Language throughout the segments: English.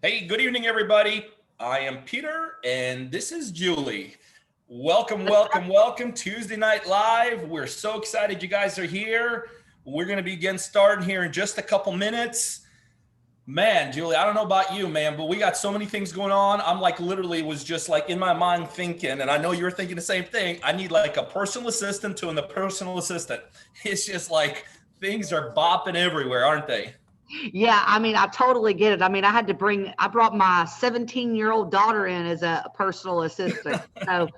Hey, good evening, everybody. I am Peter, and this is Julie. Welcome, welcome, welcome. Tuesday Night Live. We're so excited you guys are here. We're going to be getting started here in just a couple minutes. Man, Julie, I don't know about you, man, but we got so many things going on. I'm like literally was just like in my mind thinking, and I know you're thinking the same thing. I need like a personal assistant to the personal assistant. It's just like things are bopping everywhere, aren't they? Yeah, I totally get it. I brought my 17-year-old daughter in as a personal assistant. So,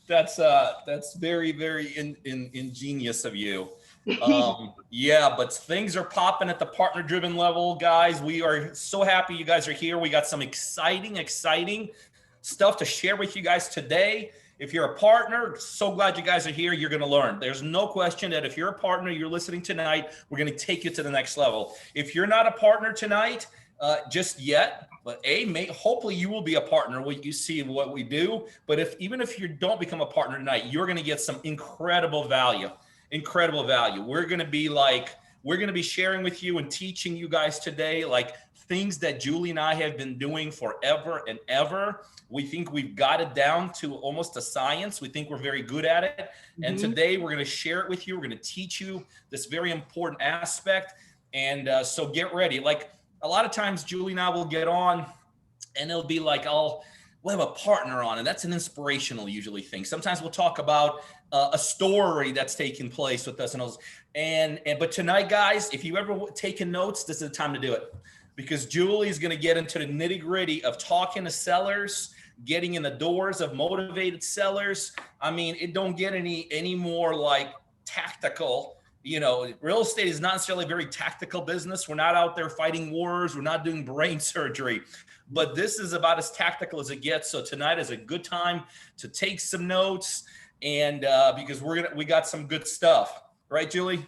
That's very ingenious of you. Yeah, but things are popping at the partner driven level, guys. We are so happy you guys are here. We got some exciting stuff to share with you guys today. If you're a partner, so glad you guys are here. You're going to learn. There's no question that if you're a partner, you're listening tonight, we're going to take you to the next level. If you're not a partner tonight, just yet, but hopefully you will be a partner when you see what we do. But even if you don't become a partner tonight, you're going to get some incredible value. We're going to be sharing with you and teaching you guys today, like things that Julie and I have been doing forever and ever. We think we've got it down to almost a science. We think we're very good at it. And today we're going to share it with you. We're going to teach you this very important aspect. And so get ready. Like a lot of times Julie and I will get on and it'll be like, we'll have a partner on, and that's an inspirational usually thing. Sometimes we'll talk about a story that's taking place with us but tonight, guys, if you ever taken notes, this is the time to do it, because Julie is going to get into the nitty gritty of talking to sellers, getting in the doors of motivated sellers. I mean, it don't get any more like tactical. You know, real estate is not necessarily a very tactical business. We're not out there fighting wars. We're not doing brain surgery, but this is about as tactical as it gets. So tonight is a good time to take some notes, and because we got some good stuff, right, Julie?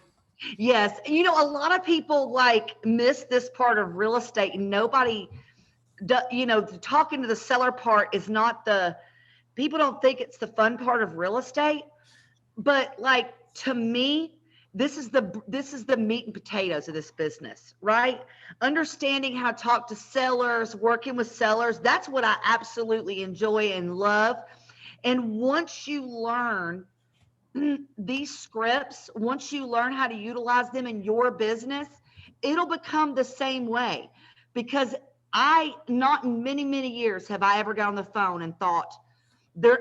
yes, a lot of people miss this part of real estate, and nobody, talking to the seller part is not people don't think it's the fun part of real estate, but to me, this is the meat and potatoes of this business, right? Understanding how to talk to sellers, working with sellers, that's what I absolutely enjoy and love. And once you learn these scripts, once you learn how to utilize them in your business, it'll become the same way. Because not in many years have I ever got on the phone and thought,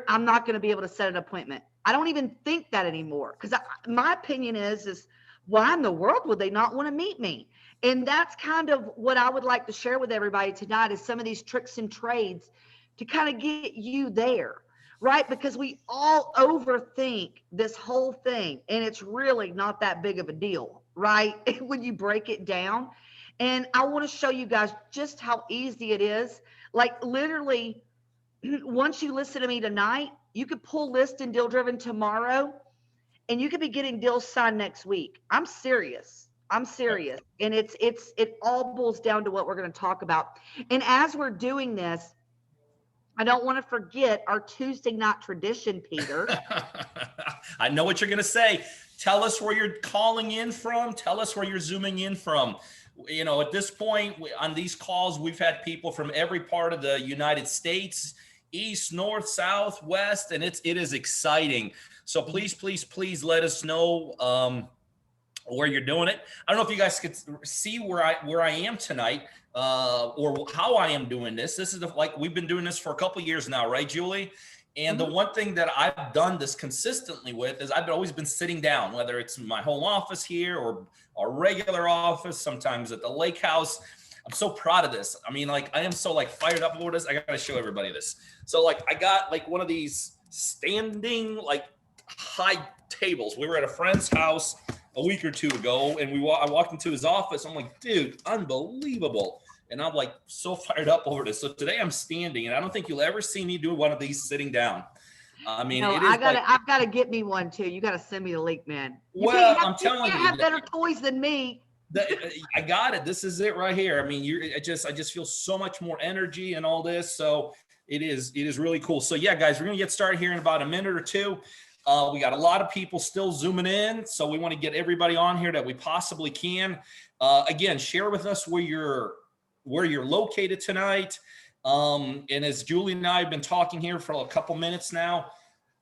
I'm not going to be able to set an appointment. I don't even think that anymore, because my opinion is why in the world would they not want to meet me? And that's kind of what I would like to share with everybody tonight, is some of these tricks and trades to kind of get you there, right? Because we all overthink this whole thing, and it's really not that big of a deal, right? When you break it down. And I want to show you guys just how easy it is. Like literally, once you listen to me tonight, you could pull list and deal driven tomorrow, and you could be getting deals signed next week. I'm serious. And it all boils down to what we're going to talk about. And as we're doing this, I don't want to forget our Tuesday night tradition, Peter. I know what you're going to say. Tell us where you're calling in from. Tell us where you're zooming in from. You know, at this point on these calls, we've had people from every part of the United States, east, north, south, west, and it is exciting. So please let us know where you're doing it. I don't know if you guys could see where I am tonight, or how I am doing this. This is like we've been doing this for a couple of years now, right, Julie? And the one thing that I've done this consistently with is I've always been sitting down, whether it's in my home office here or our regular office, sometimes at the lake house. I'm so proud of this. I mean, like, I am so fired up over this. I got to show everybody this. So I got one of these standing high tables. We were at a friend's house a week or two ago, and I walked into his office. I'm like, dude, unbelievable. And I'm so fired up over this. So today I'm standing, and I don't think you'll ever see me do one of these sitting down. I mean, I've got to get me one too. You got to send me the link, man. I'm telling you, you have better toys than me. I got it. This is it right here. I mean, I just feel so much more energy and all this. So it is really cool. So yeah, guys, we're going to get started here in about a minute or two. We got a lot of people still zooming in. So we want to get everybody on here that we possibly can. Again, share with us where you're where you're located tonight. And as Julie and I have been talking here for a couple minutes now,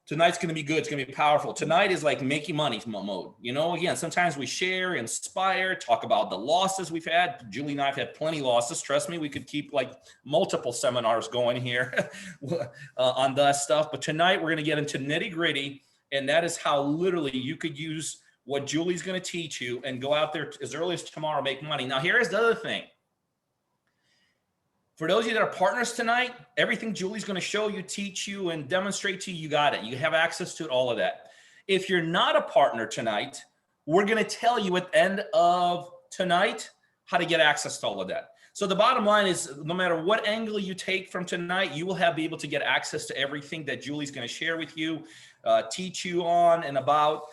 tonight's going to be good. It's going to be powerful. Tonight is like making money mode. You know, again, sometimes we share, inspire, talk about the losses we've had. Julie and I have had plenty of losses. Trust me, we could keep like multiple seminars going here on that stuff. But tonight we're going to get into nitty gritty. And that is how literally you could use what Julie's going to teach you and go out there as early as tomorrow, make money. Now, here's the other thing. For those of you that are partners tonight, everything Julie's going to show you, teach you, and demonstrate to you, you got it. You have access to it, all of that. If you're not a partner tonight, we're going to tell you at the end of tonight how to get access to all of that. So the bottom line is, no matter what angle you take from tonight, you will be able to get access to everything that Julie's going to share with you, teach you on and about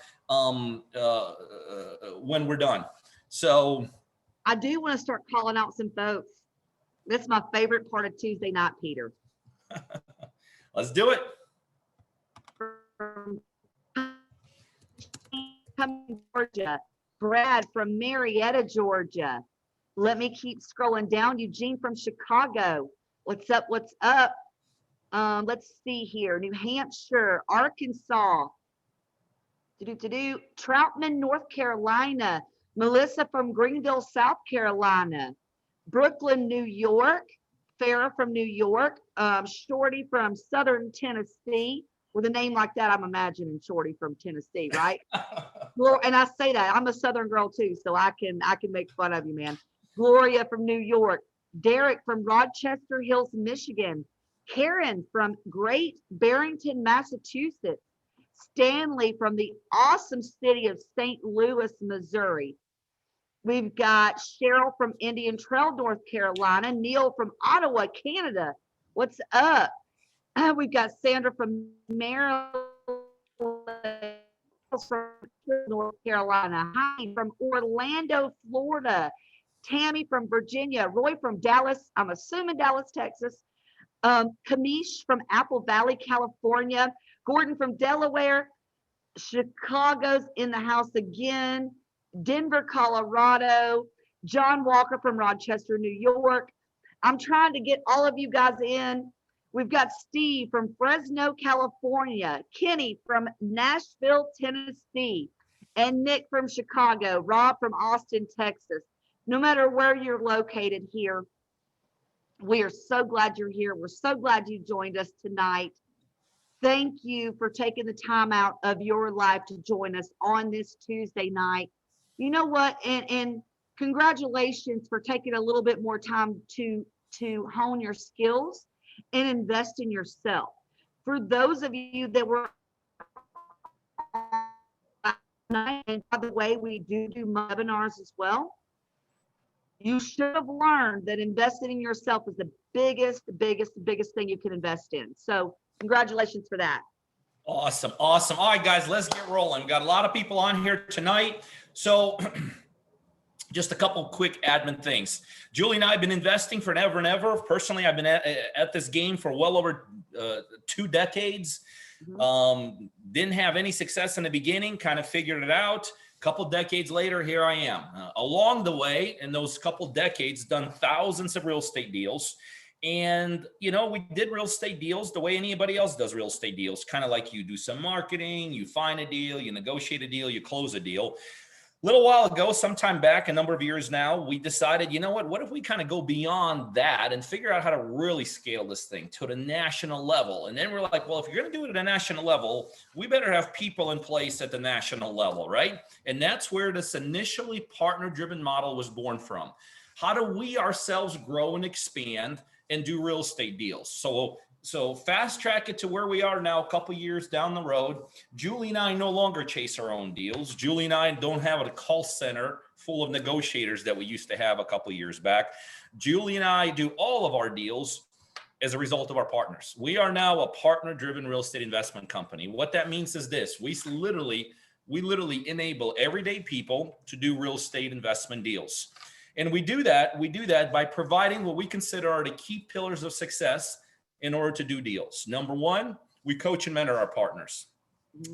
when we're done. So I do want to start calling out some folks. That's my favorite part of Tuesday night, Peter. Let's do it. From Georgia, Brad from Marietta, Georgia. Let me keep scrolling down. Eugene from Chicago. What's up? What's up? Let's see here. New Hampshire, Arkansas. Troutman, North Carolina. Melissa from Greenville, South Carolina. Brooklyn, New York. Farrah from New York. Shorty from Southern Tennessee. With a name like that, I'm imagining Shorty from Tennessee, right? Well, and I say that I'm a Southern girl too, so I can make fun of you, man. Gloria from New York. Derek from Rochester Hills, Michigan. Karen from Great Barrington, Massachusetts. Stanley from the awesome city of St. Louis, Missouri. We've got Cheryl from Indian Trail, North Carolina. Neil from Ottawa, Canada. What's up? We've got Sandra from Maryland, from North Carolina. Hi from Orlando, Florida. Tammy from Virginia. Roy from Dallas, I'm assuming Dallas, Texas. Kamish from Apple Valley, California. Gordon from Delaware. Chicago's in the house again. Denver, Colorado. John Walker from Rochester, New York. I'm trying to get all of you guys in. We've got Steve from Fresno, California. Kenny from Nashville, Tennessee. And Nick from Chicago. Rob from Austin, Texas. No matter where you're located here, we are so glad you're here. We're so glad you joined us tonight. Thank you for taking the time out of your life to join us on this Tuesday night. You know what? And congratulations for taking a little bit more time to hone your skills and invest in yourself. For those of you that were, and by the way, we do webinars as well. You should have learned that investing in yourself is the biggest thing you can invest in. So congratulations for that. Awesome. All right, guys, let's get rolling. We've got a lot of people on here tonight. So just a couple quick admin things. Julie and I have been investing forever and ever. Personally, I've been at this game for well over 2 decades. Didn't have any success in the beginning, kind of figured it out. A couple decades later, here I am. Along the way, in those couple decades, done thousands of real estate deals. And, you know, we did real estate deals the way anybody else does real estate deals, kind of like you do some marketing, you find a deal, you negotiate a deal, you close a deal. A little while ago, sometime back, a number of years now, we decided, you know what if we kind of go beyond that and figure out how to really scale this thing to the national level? And then we're like, well, if you're going to do it at a national level, we better have people in place at the national level, right? And that's where this initially partner-driven model was born from. How do we ourselves grow and expand and do real estate deals? So fast track it to where we are now, a couple years down the road. Julie and I no longer chase our own deals. Julie and I don't have a call center full of negotiators that we used to have a couple years back. Julie and I do all of our deals as a result of our partners. We are now a partner-driven real estate investment company. What that means is this: we literally enable everyday people to do real estate investment deals. And we do that by providing what we consider are the key pillars of success in order to do deals. Number one, we coach and mentor our partners.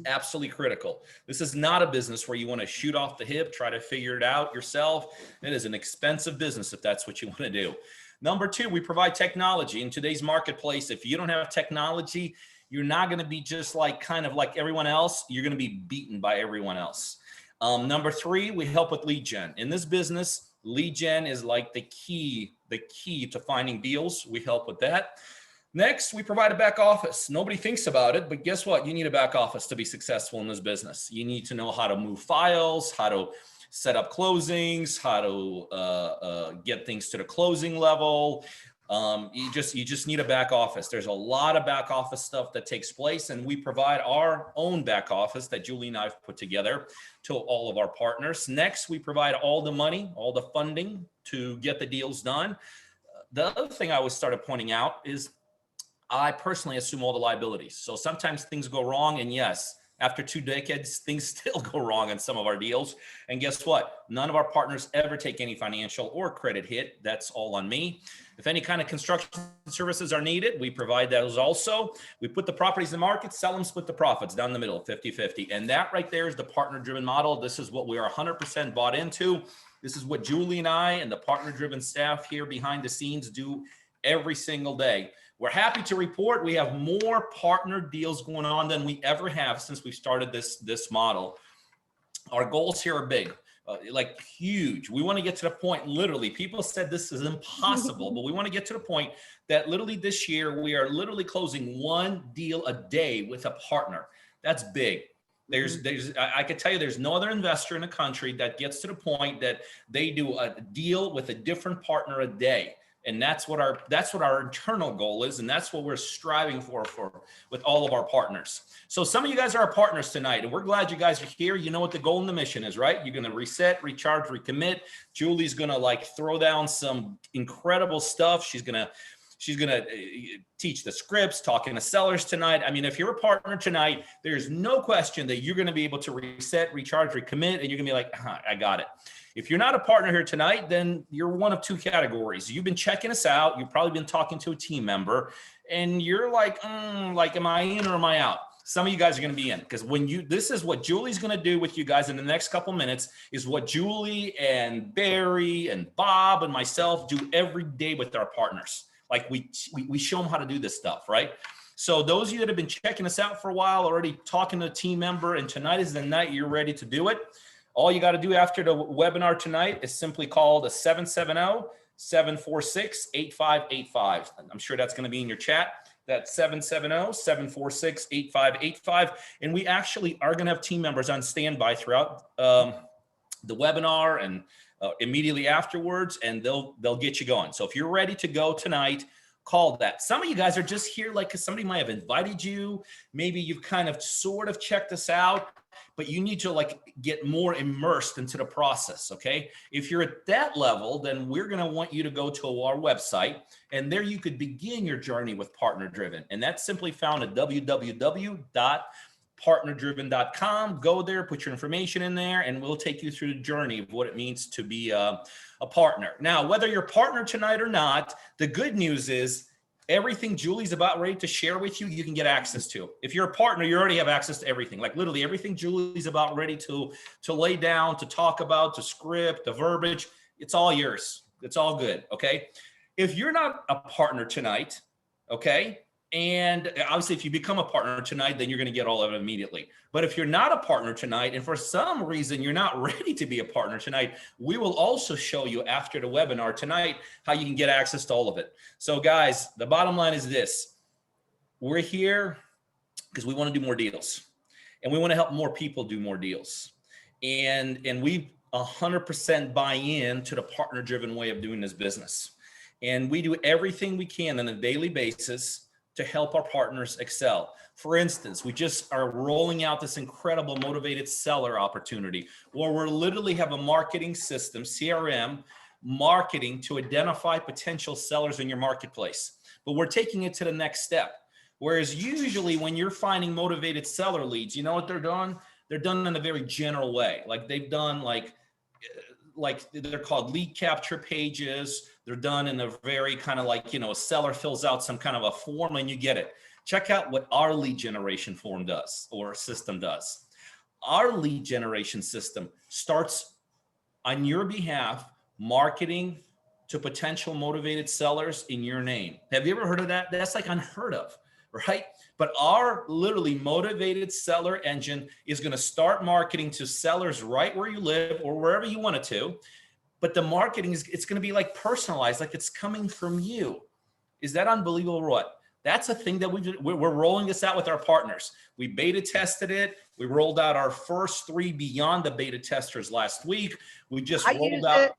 Absolutely critical. This is not a business where you want to shoot off the hip, try to figure it out yourself. It is an expensive business if that's what you want to do. Number two, we provide technology. In today's marketplace, if you don't have technology, you're not going to be just like kind of like everyone else. You're going to be beaten by everyone else. Number three, we help with lead gen. In this business, lead gen is like the key to finding deals. We help with that. Next, we provide a back office. Nobody thinks about it, but guess what? You need a back office to be successful in this business. You need to know how to move files, how to set up closings, how to get things to the closing level. You just need a back office. There's a lot of back office stuff that takes place, and we provide our own back office that Julie and I have put together to all of our partners. Next, we provide all the money, all the funding to get the deals done. The other thing I always started pointing out is I personally assume all the liabilities. So sometimes things go wrong, and yes, after 2 decades, things still go wrong in some of our deals. And guess what? None of our partners ever take any financial or credit hit. That's all on me. If any kind of construction services are needed, we provide those also. We put the properties in the market, sell them, split the profits down the middle, 50-50. And that right there is the partner-driven model. This is what we are 100% bought into. This is what Julie and I and the partner-driven staff here behind the scenes do every single day. We're happy to report we have more partner deals going on than we ever have since we started this model. Our goals here are big, like huge. We want to get to the point, literally, people said this is impossible, but we want to get to the point that literally this year, we are literally closing 1 deal a day with a partner. That's big. I could tell you there's no other investor in the country that gets to the point that they do a deal with a different partner a day. And that's what our internal goal is, and that's what we're striving for with all of our partners. So some of you guys are our partners tonight, and we're glad you guys are here. You know what the goal and the mission is, right? You're going to reset, recharge, recommit. Julie's going to like throw down some incredible stuff. She's going to teach the scripts, talking to sellers tonight. I mean, if you're a partner tonight, there's no question that you're going to be able to reset, recharge, recommit, and you're going to be like, I got it. If you're not a partner here tonight, then you're one of 2 categories. You've been checking us out. You've probably been talking to a team member, and you're like, am I in or am I out? Some of you guys are going to be in, because this is what Julie's going to do with you guys in the next couple minutes, is what Julie and Barry and Bob and myself do every day with our partners. Like we show them how to do this stuff, right? So those of you that have been checking us out for a while, already talking to a team member, and tonight is the night you're ready to do it. All you got to do after the webinar tonight is simply call the 770-746-8585. I'm sure that's going to be in your chat. That's 770-746-8585. And we actually are going to have team members on standby throughout the webinar and immediately afterwards, and they'll get you going. So if you're ready to go tonight, call that. Some of you guys are just here like because somebody might have invited you. Maybe you've kind of sort of checked us out, but you need to like get more immersed into the process, okay? If you're at that level, then we're gonna want you to go to our website, and there you could begin your journey with Partner Driven. And that's simply found at www.partnerdriven.com. Go there, put your information in there, and we'll take you through the journey of what it means to be a partner. Now, whether you're a partner tonight or not, the good news is everything Julie's about ready to share with you, you can get access to. If you're a partner, you already have access to everything. Like literally everything Julie's about ready to lay down, to talk about, to script, the verbiage, it's all yours. It's all good, okay? If you're not a partner tonight, okay, and obviously if you become a partner tonight, then you're going to get all of it immediately. But if you're not a partner tonight, and for some reason you're not ready to be a partner tonight, we will also show you after the webinar tonight how you can get access to all of it. So guys, the bottom line is this. We're here because we want to do more deals, and we want to help more people do more deals. And we 100% buy in to the partner-driven way of doing this business. And we do everything we can on a daily basis to help our partners excel. For instance, we just are rolling out this incredible motivated seller opportunity where we literally have a marketing system, CRM, marketing to identify potential sellers in your marketplace. But we're taking it to the next step. Whereas usually when you're finding motivated seller leads, you know what they're doing? They're done in a very general way. Like they've done like they're called lead capture pages. They're done in a very kind of like, a seller fills out some kind of a form and you get it. Check out what our lead generation form does or system does. Our lead generation system starts on your behalf, marketing to potential motivated sellers in your name. Have you ever heard of that? That's like unheard of, right? But our literally motivated seller engine is going to start marketing to sellers right where you live or wherever you want it to. But the marketing is, it's going to be like personalized, like it's coming from you. Is that unbelievable or what? That's a thing that we're rolling this out with our partners. We beta tested it. We rolled out our first 3 beyond the beta testers last week. We just rolled out.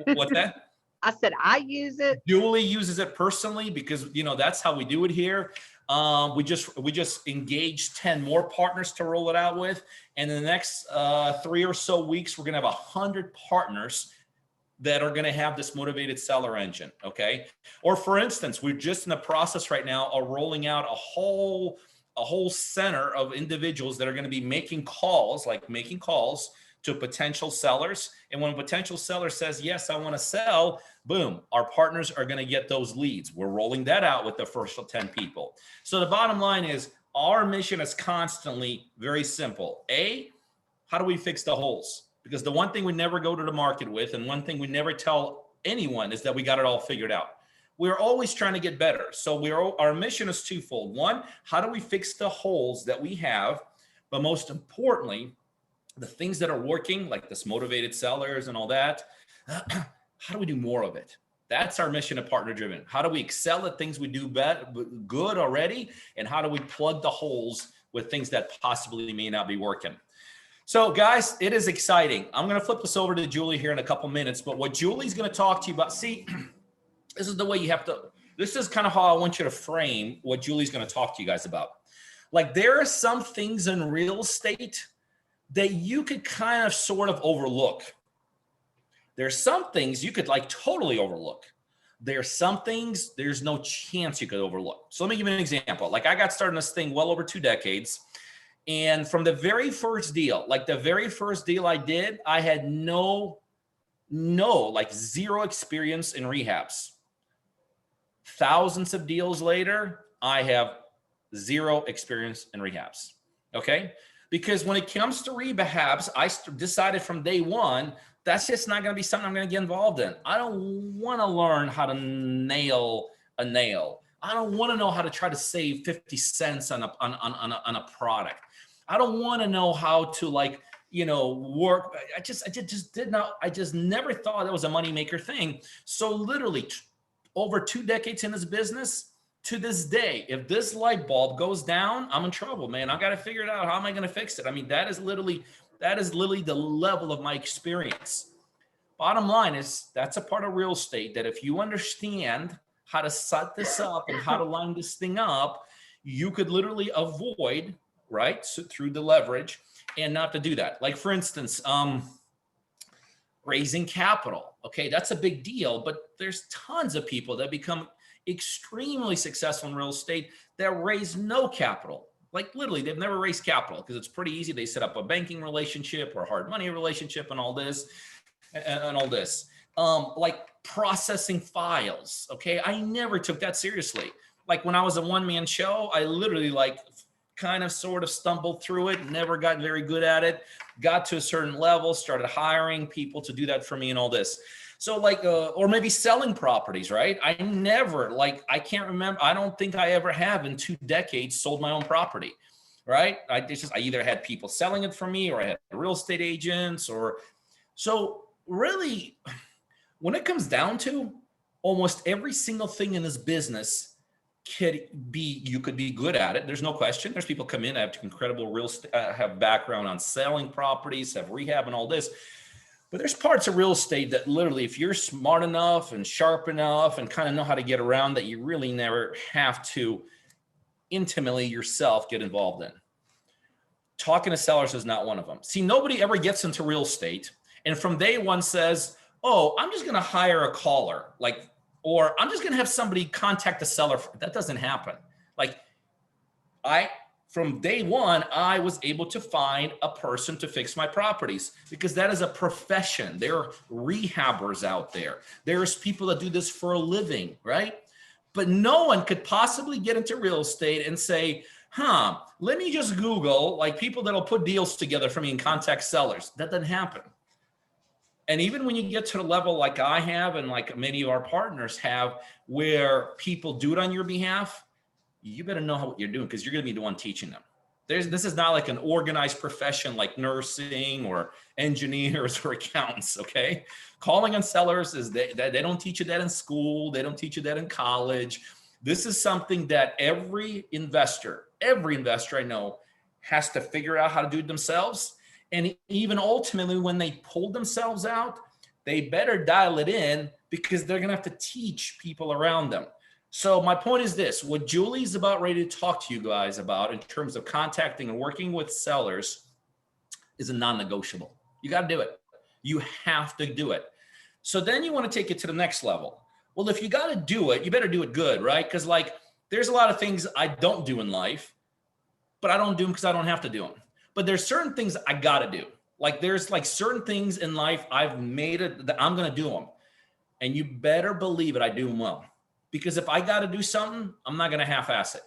What's that? I said, I use it. Julie uses it personally because, you know, that's how we do it here. We just engaged 10 more partners to roll it out with. And in the next 3 or so weeks, we're going to have 100 partners that are going to have this motivated seller engine. Okay. Or for instance, we're just in the process right now of rolling out a whole center of individuals that are going to be making calls to potential sellers. And when a potential seller says, yes, I want to sell, boom, our partners are going to get those leads. We're rolling that out with the first 10 people. So the bottom line is our mission is constantly very simple. A, how do we fix the holes? Because the one thing we never go to the market with, and one thing we never tell anyone, is that we got it all figured out. We're always trying to get better. So our mission is twofold. One, how do we fix the holes that we have? But most importantly, the things that are working, like this motivated sellers and all that, how do we do more of it? That's our mission at Partner Driven. How do we excel at things we do good already? And how do we plug the holes with things that possibly may not be working? So guys, it is exciting. I'm going to flip this over to Julie here in a couple minutes, but what Julie's going to talk to you about, see, this is the way you have to, this is kind of how I want you to frame what Julie's going to talk to you guys about. Like there are some things in real estate that you could kind of sort of overlook. There's some things you could like totally overlook. There's some things there's no chance you could overlook. So let me give you an example. Like I got started in this thing well over 2 decades. And from the very first deal, like the very first deal I did, I had like zero experience in rehabs. Thousands of deals later, I have zero experience in rehabs. Okay. Because when it comes to rehabs, I decided from day one, that's just not going to be something I'm going to get involved in. I don't want to learn how to nail a nail. I don't want to know how to try to save 50 cents on a product. I don't want to know how to work. I just never thought that was a moneymaker thing. So literally over 2 decades in this business, to this day, if this light bulb goes down, I'm in trouble, man. I got to figure it out. How am I going to fix it? I mean, that is literally the level of my experience. Bottom line is that's a part of real estate that if you understand how to set this up and how to line this thing up, you could literally avoid, right? So through the leverage and not to do that. Like for instance, raising capital. Okay. That's a big deal, but there's tons of people that become extremely successful in real estate that raise no capital. Like literally they've never raised capital because it's pretty easy. They set up a banking relationship or a hard money relationship and all this and all this. Like processing files. Okay. I never took that seriously. Like when I was a one-man show, I literally kind of sort of stumbled through it, never got very good at it, got to a certain level, started hiring people to do that for me and all this. So or maybe selling properties, right? I can't remember. I don't think I ever have in 2 decades sold my own property, right? I either had people selling it for me or I had real estate agents so really when it comes down to almost every single thing in this business you could be good at it. There's no question. There's people come in, have incredible real estate, have background on selling properties, have rehab and all this. But there's parts of real estate that literally, if you're smart enough and sharp enough and kind of know how to get around that, you really never have to intimately yourself get involved in. Talking to sellers is not one of them. See, nobody ever gets into real estate and from day one says, oh, I'm just going to hire a caller, or I'm just going to have somebody contact the seller. That doesn't happen. From day one, I was able to find a person to fix my properties because that is a profession. There are rehabbers out there. There's people that do this for a living, right? But no one could possibly get into real estate and say, let me just Google people that'll put deals together for me and contact sellers. That doesn't happen. And even when you get to the level like I have and like many of our partners have, where people do it on your behalf, you better know what you're doing, because you're going to be the one teaching them. This is not like an organized profession like nursing or engineers or accountants, okay? Calling on sellers is they don't teach you that in school. They don't teach you that in college. This is something that every investor I know has to figure out how to do it themselves. And even ultimately, when they pull themselves out, they better dial it in, because they're going to have to teach people around them. So my point is this: what Julie's about ready to talk to you guys about in terms of contacting and working with sellers is a non-negotiable. You got to do it. You have to do it. So then you want to take it to the next level. Well, if you got to do it, you better do it good, right? Because like there's a lot of things I don't do in life, but I don't do them because I don't have to do them. But there's certain things I got to do. Like there's like certain things in life I've made it that I'm going to do them. And you better believe it, I do them well. Because if I got to do something, I'm not going to half-ass it.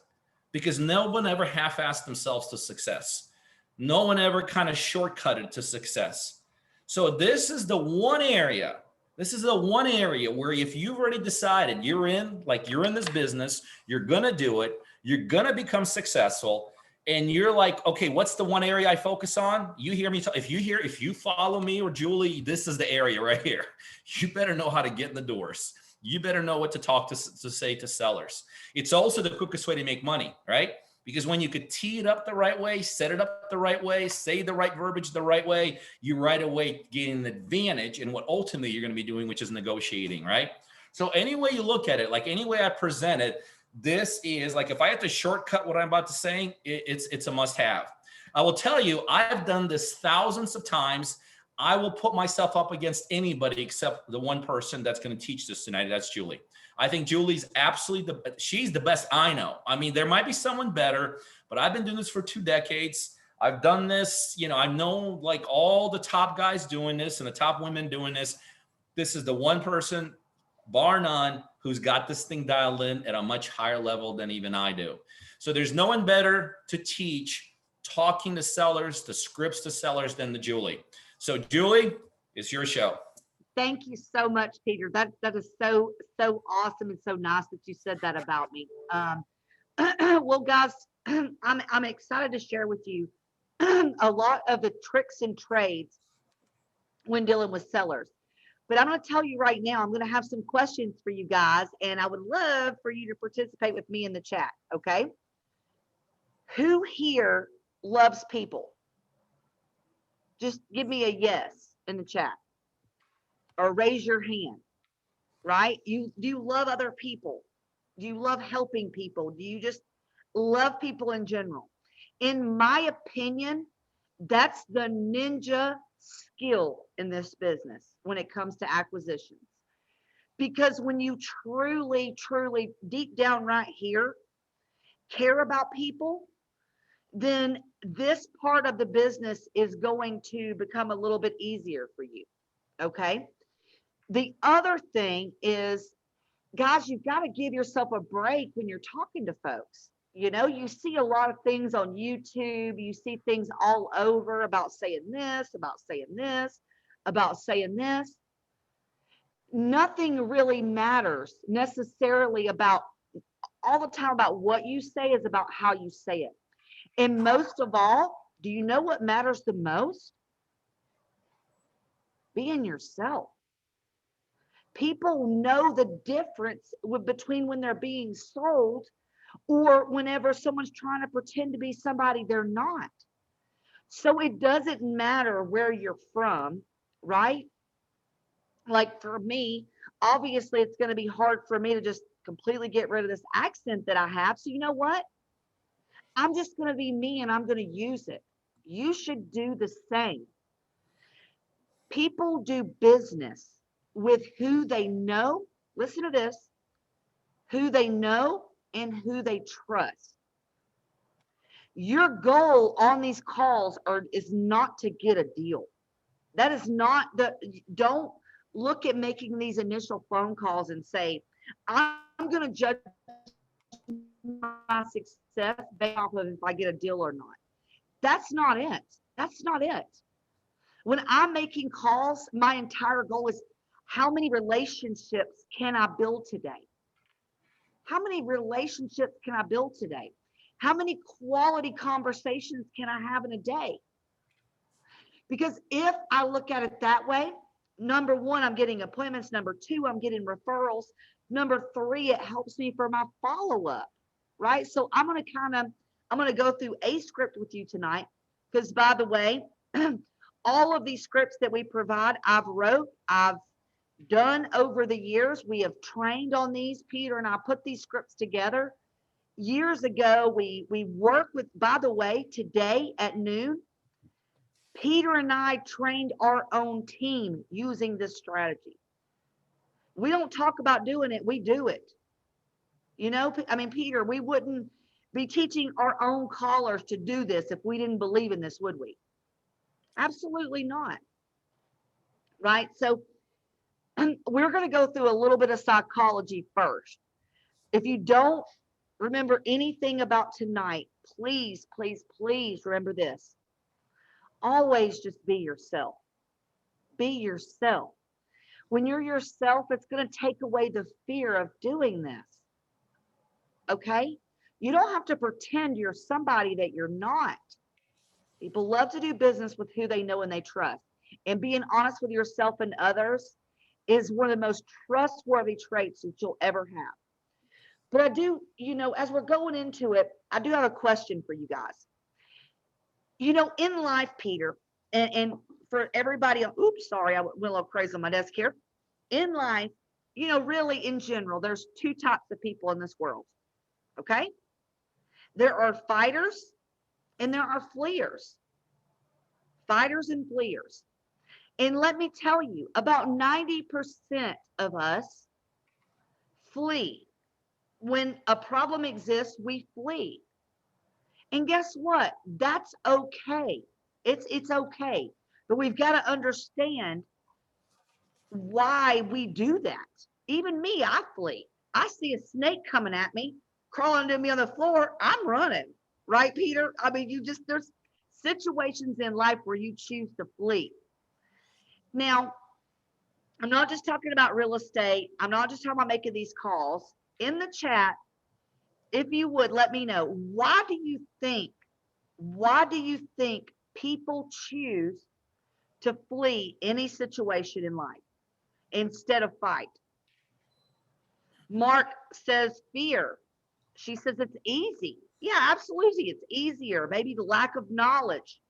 Because no one ever half-assed themselves to success. No one ever kind of shortcutted to success. So this is the one area. This is the one area where if you've already decided you're in this business, you're going to do it, you're going to become successful, and you're like, okay, what's the one area I focus on? You hear me talk. If you follow me or Julie, this is the area right here. You better know how to get in the doors. You better know what to talk to say to sellers. It's also the quickest way to make money, right? Because when you could tee it up the right way, set it up the right way, say the right verbiage the right way, you right away gain an advantage in what ultimately you're going to be doing, which is negotiating, right? So any way you look at it, like any way I present it, this is like, if I have to shortcut what I'm about to say, it's a must have. I will tell you, I've done this thousands of times. I will put myself up against anybody except the one person that's going to teach this tonight. That's Julie. I think Julie's absolutely she's the best I know. I mean, there might be someone better, but I've been doing this for 2 decades. I've done this, I know like all the top guys doing this and the top women doing this. This is the one person, bar none, who's got this thing dialed in at a much higher level than even I do. So there's no one better to teach talking to sellers, the scripts to sellers than the Julie. So Julie, it's your show. Thank you so much, Peter. That is so awesome and so nice that you said that about me. Well, guys, I'm excited to share with you a lot of the tricks and trades when dealing with sellers. But I'm going to tell you right now, I'm going to have some questions for you guys, and I would love for you to participate with me in the chat. Okay? Who here loves people? Just give me a yes in the chat, or raise your hand. Right? Do you love other people? Do you love helping people? Do you just love people in general? In my opinion, that's the ninja skill in this business when it comes to acquisitions. Because when you truly, truly deep down right here care about people, then this part of the business is going to become a little bit easier for you. Okay? The other thing is, guys, you've got to give yourself a break when you're talking to folks. You see a lot of things on YouTube. You see things all over about saying this, about saying this, about saying this. Nothing really matters necessarily about all the time about what you say, is about how you say it. And most of all, do you know what matters the most? Being yourself. People know the difference between when they're being sold or whenever someone's trying to pretend to be somebody they're not. So it doesn't matter where you're from, right? Like for me, obviously it's going to be hard for me to just completely get rid of this accent that I have. So you know what? I'm just going to be me and I'm going to use it. You should do the same. People do business with who they know. Listen to this. Who they know and who they trust. Your goal on these calls is not to get a deal. That is not don't look at making these initial phone calls and say, I'm going to judge my success based off of if I get a deal or not. That's not it. That's not it. When I'm making calls, my entire goal is how many relationships can I build today? How many relationships can I build today? How many quality conversations can I have in a day? Because if I look at it that way, number one, I'm getting appointments. Number two, I'm getting referrals. Number three, it helps me for my follow-up, right? So I'm going to go through a script with you tonight. Because by the way, all of these scripts that we provide, I've done over the years. We have trained on these. Peter and I put these scripts together. Years ago, we work with, by the way, today at noon, Peter and I trained our own team using this strategy. We don't talk about doing it, we do it. You know, I mean, Peter, we wouldn't be teaching our own callers to do this if we didn't believe in this, would we? Absolutely not. Right? So we're going to go through a little bit of psychology first. If you don't remember anything about tonight, please, please, please remember this. Always just be yourself. Be yourself. When you're yourself, it's going to take away the fear of doing this. Okay? You don't have to pretend you're somebody that you're not. People love to do business with who they know and they trust. And being honest with yourself and others is one of the most trustworthy traits that you'll ever have. But I do, as we're going into it, I do have a question for you guys. In life, Peter, and for everybody, oops, sorry, I went a little crazy on my desk here. In life, really in general, there's two types of people in this world. Okay? There are fighters and there are fleers. Fighters and fleers. And let me tell you, about 90% of us flee. When a problem exists, we flee. And guess what? That's okay. It's okay. But we've got to understand why we do that. Even me, I flee. I see a snake coming at me, crawling to me on the floor, I'm running. Right, Peter? I mean, there's situations in life where you choose to flee. Now, I'm not just talking about real estate. I'm not just talking about making these calls. In the chat, if you would, let me know, why do you think people choose to flee any situation in life instead of fight? Mark says fear. She says it's easy. Yeah, absolutely. It's easier. Maybe the lack of knowledge.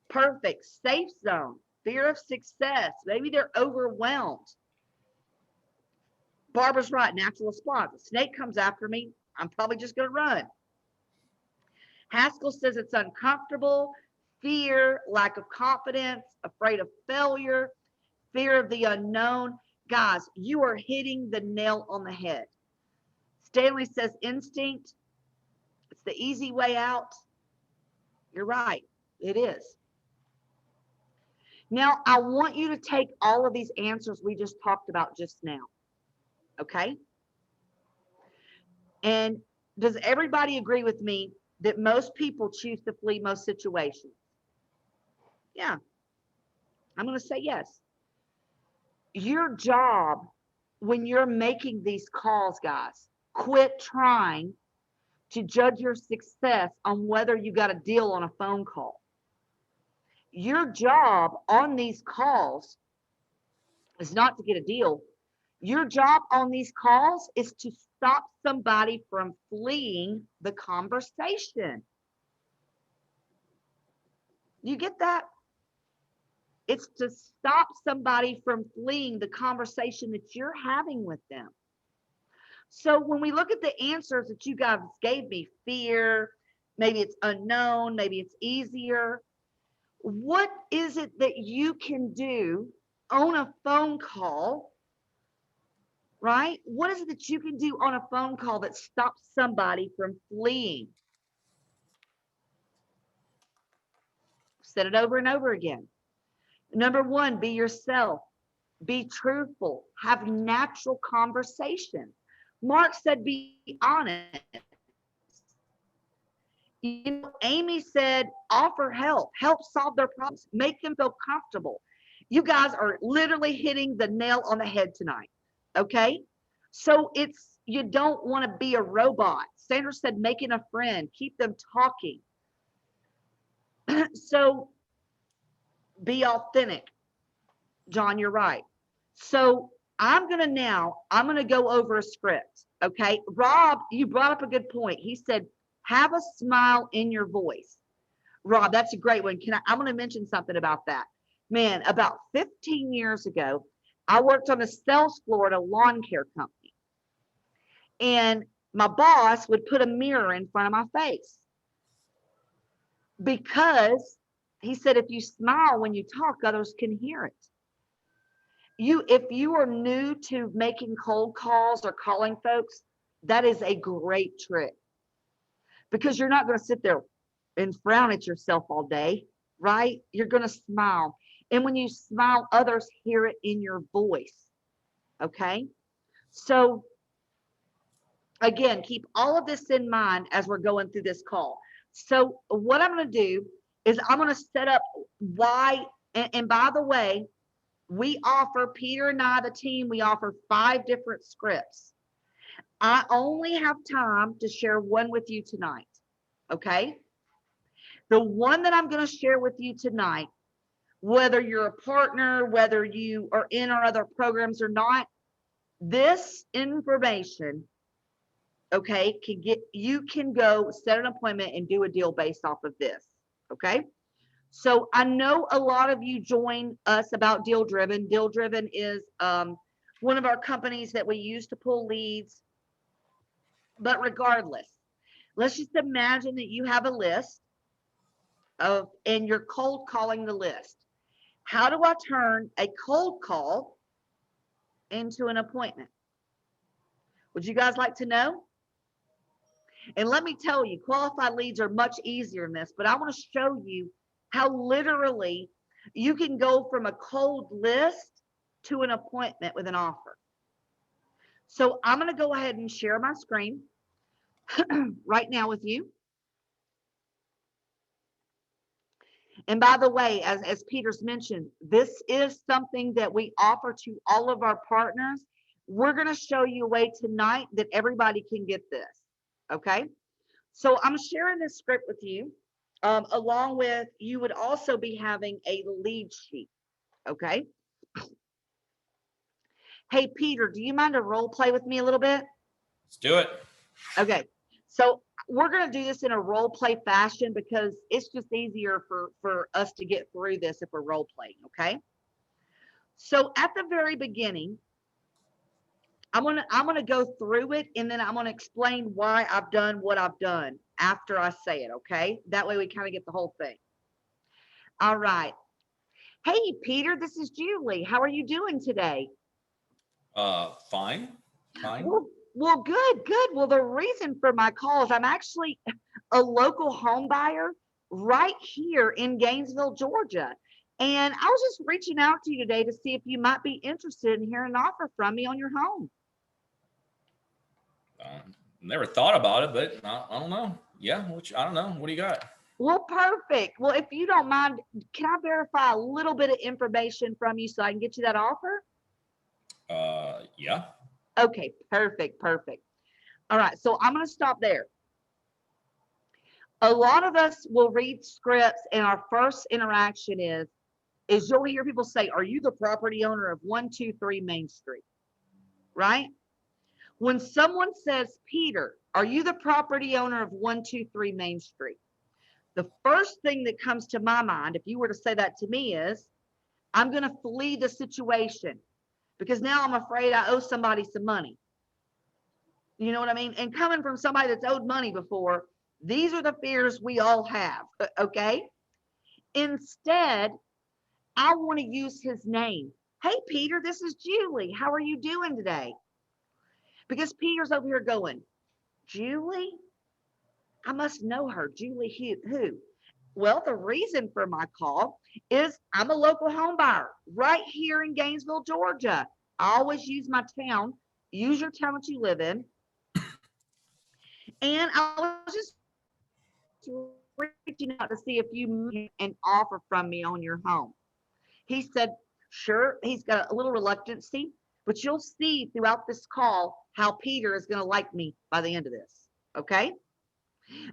Perfect. Safe zone. Fear of success. Maybe they're overwhelmed. Barbara's right. Natural response. A snake comes after me, I'm probably just going to run. Haskell says it's uncomfortable. Fear, lack of confidence, afraid of failure, fear of the unknown. Guys, you are hitting the nail on the head. Stanley says instinct. It's the easy way out. You're right. It is. Now, I want you to take all of these answers we just talked about just now. Okay? And does everybody agree with me that most people choose to flee most situations? Yeah. I'm going to say yes. Your job when you're making these calls, guys, quit trying to judge your success on whether you got a deal on a phone call. Your job on these calls is not to get a deal. Your job on these calls is to stop somebody from fleeing the conversation. You get that? It's to stop somebody from fleeing the conversation that you're having with them. So when we look at the answers that you guys gave me, fear, maybe it's unknown, maybe it's easier. What is it that you can do on a phone call, right? What is it that you can do on a phone call that stops somebody from fleeing? Said it over and over again. Number one, be yourself. Be truthful. Have natural conversation. Mark said, be honest. Amy said, offer help. Help solve their problems. Make them feel comfortable. You guys are literally hitting the nail on the head tonight. Okay. So you don't want to be a robot. Sandra said, making a friend, keep them talking. So be authentic. John, you're right. So I'm going to go over a script. Okay. Rob, you brought up a good point. He said, have a smile in your voice. Rob, that's a great one. I'm going to mention something about that. Man, about 15 years ago, I worked on a sales floor at a lawn care company. And my boss would put a mirror in front of my face because he said, if you smile when you talk, others can hear it. If you are new to making cold calls or calling folks, that is a great trick because you're not going to sit there and frown at yourself all day, right? You're going to smile. And when you smile, others hear it in your voice. Okay. So again, keep all of this in mind as we're going through this call. So what I'm going to do is I'm going to set up why, and by the way, we offer, Peter and I, the team, we offer 5 different scripts. I only have time to share one with you tonight. Okay. The one that I'm going to share with you tonight, whether you're a partner, whether you are in our other programs or not, this information, okay, you can go set an appointment and do a deal based off of this. Okay. So I know a lot of you join us about Deal Driven. Deal Driven is one of our companies that we use to pull leads. But regardless, let's just imagine that you have a list and you're cold calling the list. How do I turn a cold call into an appointment? Would you guys like to know? And let me tell you, qualified leads are much easier than this, but I want to show you how literally you can go from a cold list to an appointment with an offer. So I'm going to go ahead and share my screen right now with you. And by the way, as Peter's mentioned, this is something that we offer to all of our partners. We're going to show you a way tonight that everybody can get this. Okay. So I'm sharing this script with you. Along with, you would also be having a lead sheet. Okay. Hey, Peter, do you mind to role play with me a little bit? Let's do it. Okay. So we're going to do this in a role play fashion because it's just easier for us to get through this if we're role playing. Okay. So at the very beginning, I'm gonna go through it and then I'm gonna explain why I've done what I've done after I say it. Okay. That way we kind of get the whole thing. All right. Hey, Peter, this is Julie. How are you doing today? Fine. Well, good. Well, the reason for my call is I'm actually a local home buyer right here in Gainesville, Georgia. And I was just reaching out to you today to see if you might be interested in hearing an offer from me on your home. Never thought about it, but I don't know. Yeah, I don't know. What do you got? Well, perfect. Well, if you don't mind, can I verify a little bit of information from you so I can get you that offer? Yeah. Okay, perfect. All right, so I'm going to stop there. A lot of us will read scripts and our first interaction is you'll hear people say, are you the property owner of 123 Main Street? Right? When someone says, Peter, are you the property owner of 123 Main Street? The first thing that comes to my mind, if you were to say that to me, is I'm going to flee the situation because now I'm afraid I owe somebody some money. You know what I mean? And coming from somebody that's owed money before, these are the fears we all have. Okay. Instead, I want to use his name. Hey, Peter, this is Julie. How are you doing today? Because Peter's over here going, Julie? I must know her. Julie who? Well, the reason for my call is I'm a local home buyer right here in Gainesville, Georgia. I always use my town. Use your town that you live in. And I was just reaching out to see if you an offer from me on your home. He said, Sure, he's got a little reluctancy, but you'll see throughout this call how Peter is going to like me by the end of this. Okay.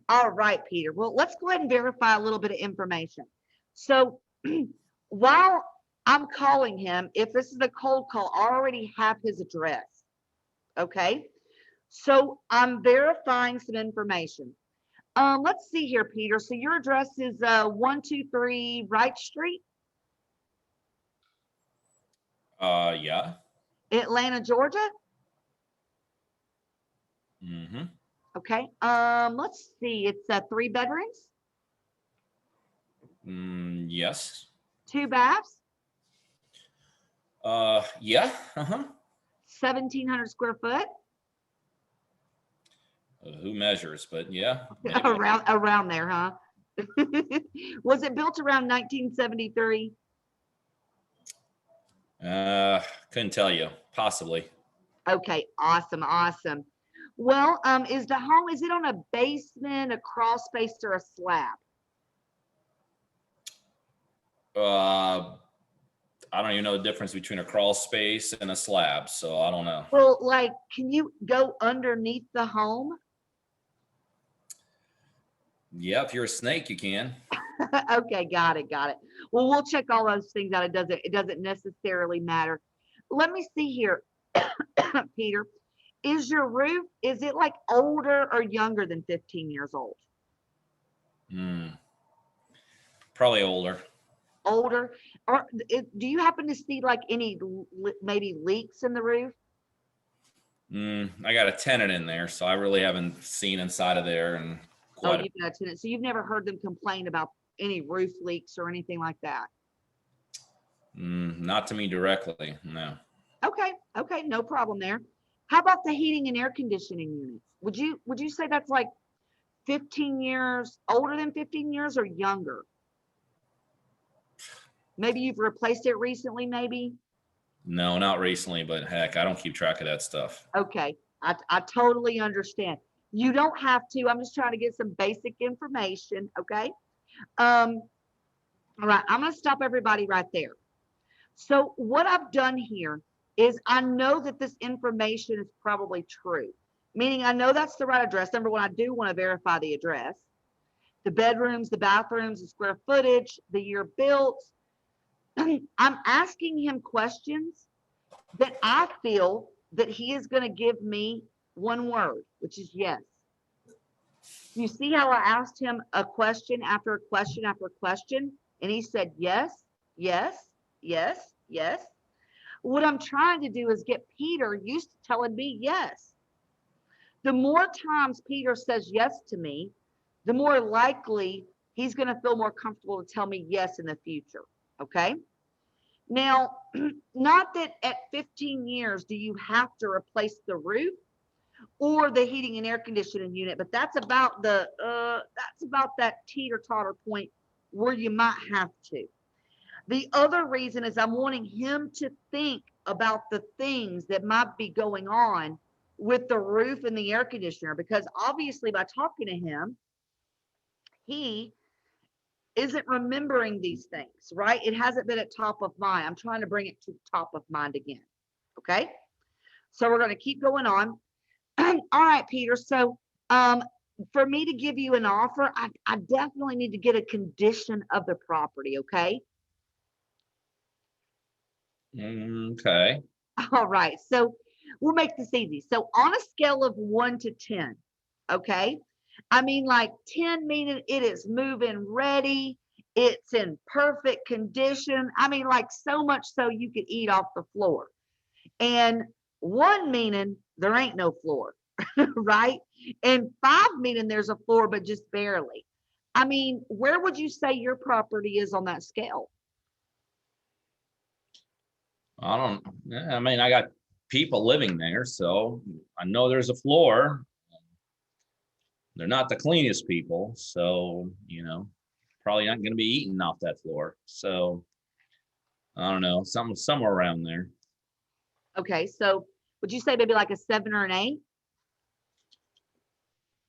All right, Peter. Well, let's go ahead and verify a little bit of information. So while I'm calling him, if this is a cold call, I already have his address. Okay. So I'm verifying some information. Let's see here, Peter. So your address is 123 Wright Street, Yeah. Atlanta, Georgia. Mm-hmm. Okay. Let's see. It's 3 bedrooms, Yes. 2 baths, Yeah. Uh-huh. 1,700 square foot. Who measures? But yeah, maybe. Around there, huh? Was it built around 1973? Couldn't tell you. Possibly. Okay, awesome. Well, is the home, is it on a basement, a crawl space, or a slab? I don't even know the difference between a crawl space and a slab, so I don't know. Well, like, can you go underneath the home? Yeah, if you're a snake, you can. Okay, got it. Well, we'll check all those things out. It doesn't necessarily matter. Let me see here, Peter. Is your roof, is it like older or younger than 15 years old? Probably older. Older? Or do you happen to see like any maybe leaks in the roof? I got a tenant in there, so I really haven't seen inside of there and Oh, quite. you've got a tenant. So you've never heard them complain about any roof leaks or anything like that? Not to me directly. No. Okay, no problem there. How about the heating and air conditioning units? Would you say that's like 15 years, older than 15 years or younger? Maybe you've replaced it recently, maybe? No, not recently, but heck, I don't keep track of that stuff. Okay, I totally understand. You don't have to. I'm just trying to get some basic information, okay? All right, I'm going to stop everybody right there. So what I've done here is I know that this information is probably true, meaning I know that's the right address. Number one, I do want to verify the address, the bedrooms, the bathrooms, the square footage, the year built. I'm asking him questions that I feel that he is going to give me one word, which is yes. You see how I asked him a question after question after question, and he said yes, yes, yes, yes. What I'm trying to do is get Peter used to telling me yes. The more times Peter says yes to me, the more likely he's going to feel more comfortable to tell me yes in the future. Okay. Now, not that at 15 years do you have to replace the roof or the heating and air conditioning unit, but that's about that teeter-totter point where you might have to. The other reason is I'm wanting him to think about the things that might be going on with the roof and the air conditioner, because obviously by talking to him, he isn't remembering these things, right? It hasn't been at top of mind. I'm trying to bring it to top of mind again. Okay. So we're going to keep going on. All right, Peter. So for me to give you an offer, I definitely need to get a condition of the property. Okay. Okay. All right. So we'll make this easy. So on a scale of 1 to 10, okay? I mean, like 10 meaning it is move-in ready, it's in perfect condition. I mean, like so much so you could eat off the floor. And 1 meaning there ain't no floor, right? And 5 meaning there's a floor, but just barely. I mean, where would you say your property is on that scale? I mean, I got people living there, so I know there's a floor. They're not the cleanest people, so, probably not going to be eating off that floor. So I don't know, somewhere around there. Okay, so would you say maybe like a 7 or an 8?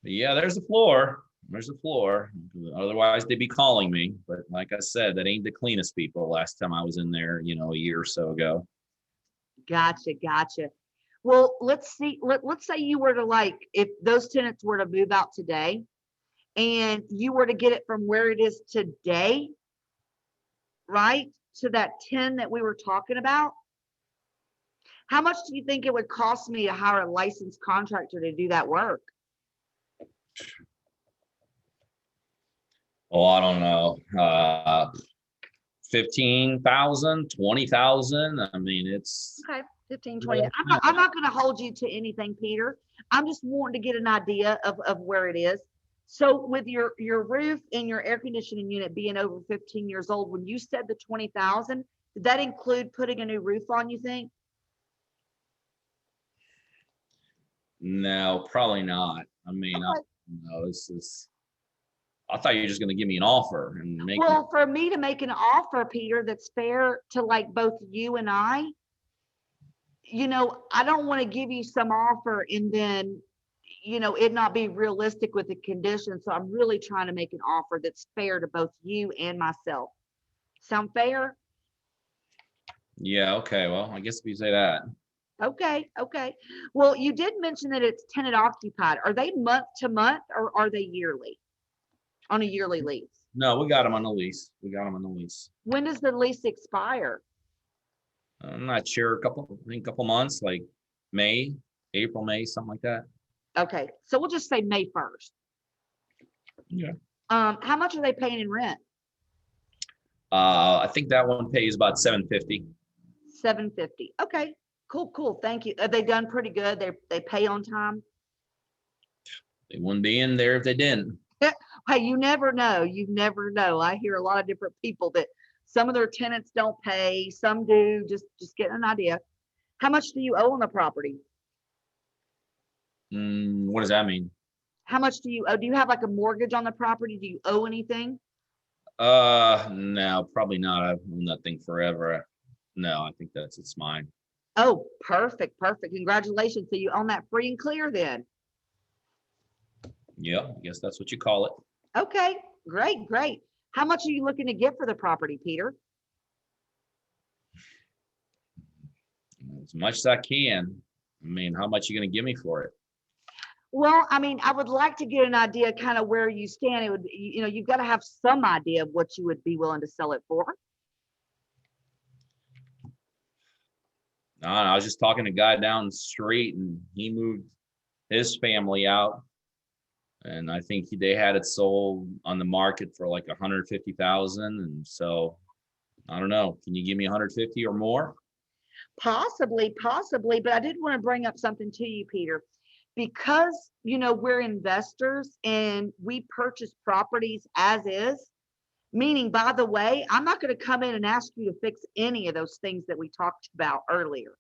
But yeah, there's a floor. There's the floor. Otherwise, they'd be calling me. But like I said, that ain't the cleanest people. Last time I was in there, a year or so ago. Gotcha, gotcha. Well, let's see. Let's say you were to like, if those tenants were to move out today and you were to get it from where it is today, right, to that 10 that we were talking about, how much do you think it would cost me to hire a licensed contractor to do that work? Oh, I don't know. 15,000, 20,000. I mean, it's Okay, 15, 20. I'm not going to hold you to anything, Peter. I'm just wanting to get an idea of where it is. So with your roof and your air conditioning unit being over 15 years old, when you said the 20,000, did that include putting a new roof on, you think? no, probably not. I mean, Okay. this is. I thought you were just going to give me an offer and make. Well, for me to make an offer, Peter, that's fair to like both you and I don't want to give you some offer and then, it not be realistic with the conditions. So I'm really trying to make an offer that's fair to both you and myself. Sound fair? Yeah. Okay. Well, I guess if you say that. Okay. Okay. Well, you did mention that it's tenant occupied. Are they month to month or are they yearly? On a yearly lease? No, we got them on the lease. We got them on the lease. When does the lease expire? I'm not sure. I think a couple months, like May, April, May, something like that. Okay. So we'll just say May 1st. Yeah. How much are they paying in rent? I think that one pays about $750. $750. Okay. Cool. Cool. Thank you. Have they done pretty good? They pay on time? They wouldn't be in there if they didn't. Hey, you never know. You never know. I hear a lot of different people that some of their tenants don't pay, some do. Just getting an idea. How much do you owe on the property? What does that mean? How much do you owe? Do you have like a mortgage on the property? Do you owe anything? No, probably not. I've owned that thing forever. No, I think it's mine. Oh, perfect, perfect. Congratulations. So you own that free and clear then. Yeah, I guess that's what you call it. Okay, great, great. How much are you looking to get for the property, Peter? As much as I can. I mean, how much are you gonna give me for it? Well, I mean, I would like to get an idea kind of where you stand. It would, you've got to have some idea of what you would be willing to sell it for. I was just talking to a guy down the street, and he moved his family out, and I think they had it sold on the market for like 150,000. And so I don't know. Can you give me 150 or more? Possibly, possibly, but I did want to bring up something to you, Peter, because we're investors and we purchase properties as is. Meaning, by the way, I'm not going to come in and ask you to fix any of those things that we talked about earlier.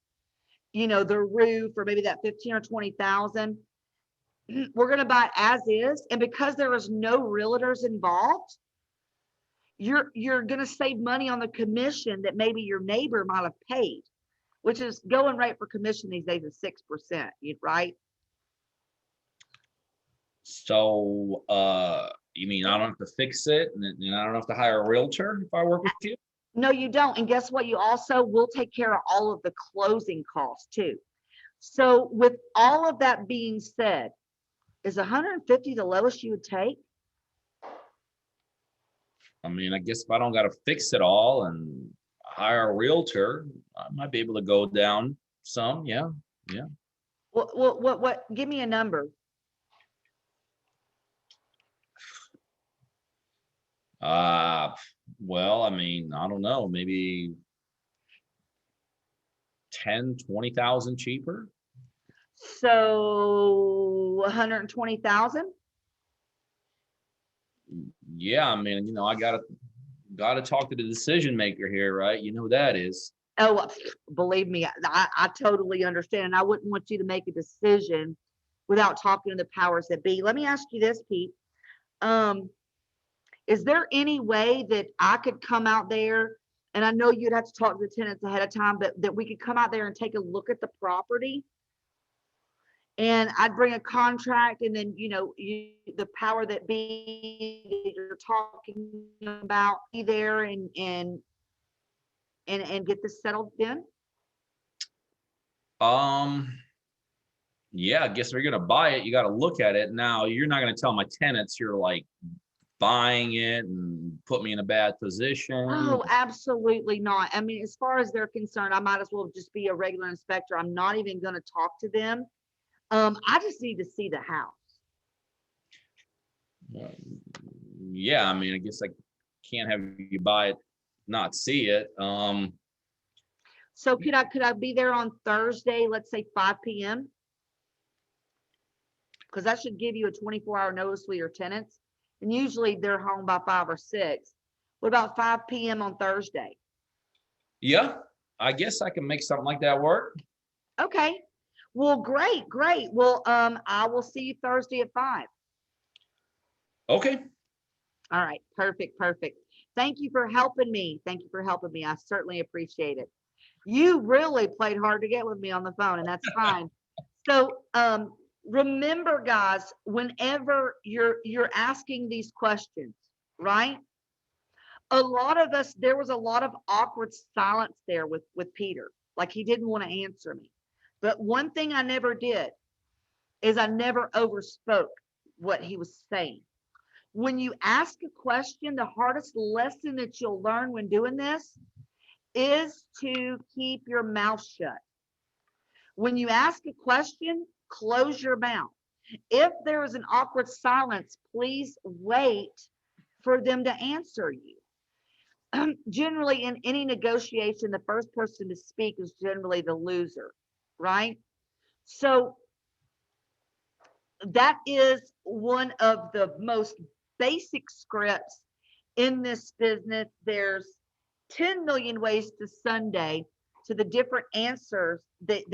The roof or maybe that 15 or 20,000. We're going to buy as is, and because there is no realtors involved, you're going to save money on the commission that maybe your neighbor might have paid, which is going rate for commission these days is 6%, right? So you mean I don't have to fix it, and I don't have to hire a realtor if I work with you? No, you don't. And guess what? You also will take care of all of the closing costs too. So with all of that being said, is 150 the lowest you would take? I mean, I guess if I don't got to fix it all and hire a realtor, I might be able to go down some. Yeah, yeah. What? Give me a number. Well, I mean, I don't know, maybe 10, 20,000 cheaper. So 120,000. Yeah, I mean, I gotta talk to the decision maker here, right? You know who that is. Oh, believe me, I totally understand. And I wouldn't want you to make a decision without talking to the powers that be. Let me ask you this, Pete. Is there any way that I could come out there, and I know you'd have to talk to the tenants ahead of time, but that we could come out there and take a look at the property and I'd bring a contract, and then the power that be that you're talking about be there and get this settled in. Yeah, I guess if you're gonna buy it, you got to look at it. Now, you're not gonna tell my tenants you're like buying it and put me in a bad position. Oh, absolutely not. I mean, as far as they're concerned, I might as well just be a regular inspector. I'm not even going to talk to them. I just need to see the house. Yeah, I mean, I guess I can't have you buy it, not see it. So could I be there on Thursday, let's say 5 p.m.? Because that should give you a 24-hour notice with your tenants. And usually they're home by 5 or 6. What about 5 p.m. on Thursday? Yeah, I guess I can make something like that work. Okay. Well, great, great. Well, I will see you Thursday at 5. Okay. All right. Perfect, perfect. Thank you for helping me. Thank you for helping me. I certainly appreciate it. You really played hard to get with me on the phone, and that's fine. So, remember, guys, whenever you're asking these questions, right? A lot of us, there was a lot of awkward silence there with Peter, like he didn't want to answer me. But one thing I never did is I never overspoke what he was saying. When you ask a question, the hardest lesson that you'll learn when doing this is to keep your mouth shut. When you ask a question, close your mouth. If there is an awkward silence, please wait for them to answer you. Generally, in any negotiation, the first person to speak is generally the loser, right? So that is one of the most basic scripts in this business. There's 10 million ways to Sunday to the different answers that